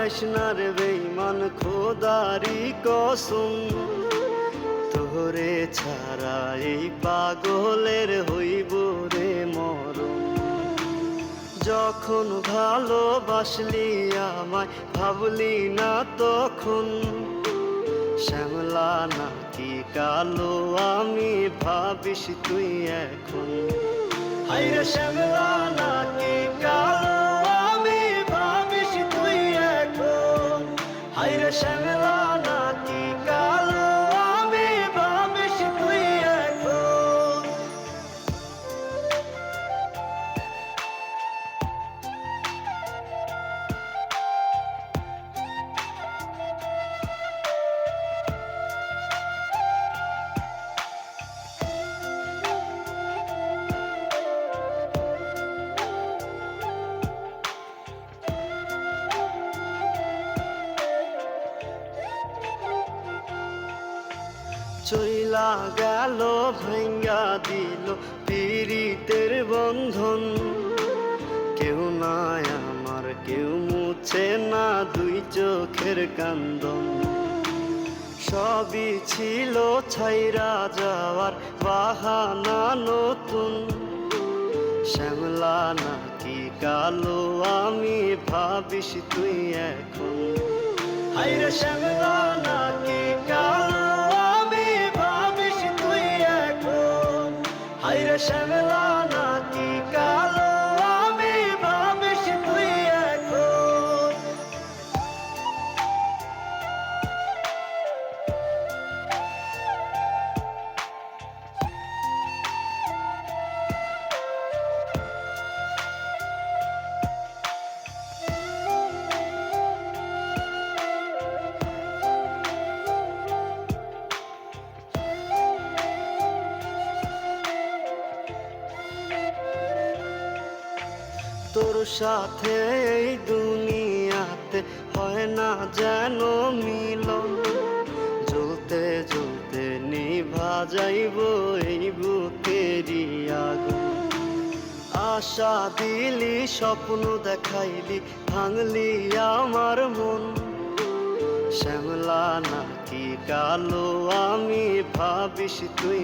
যাস না রে বেঈমান খোদারি কসম, তোরে ছাড়া এই পাগলের হইব রে মরণ। যখন ভালোবাসলি আমায় ভাবলি না তখন, শ্যামলা নাকি কালো আমি ভাবিস তুই এখন। হায়রে শ্যামলা নাকি কালো আমি ভাবিস তুই এখন। হায়রে শ্যামলা নাকি কালো আমি ভাবিস তুই এখন। চইলা গেল ভাঙ্গা দিল পীড়িতের বন্ধন, কেউ নাই আমার কেউ মুছে না দুই চোখের কান্দন। সবই ছিল ছাইরা যাওয়ার বাহানা নতুন, শ্যামলা নাকি কালো আমি ভাবিস তুই এখন। হায়রে শ্যামলা নাকি কালো আমি ভাবিস তুই এখন। হায়রে শ্যামলা নাকি কালো আমি ভাবিস তুই এখন। তোর সাথে এই দুনিয়াতে হয় না যেন মিলন, জ্বলতে জ্বলতে নিভা যাইব এই বুকেরই আগুন। আশা দিলি স্বপ্ন দেখাইলি ভাঙলি আমার মন, শ্যামলা নাকি কালো আমি ভাবিস তুই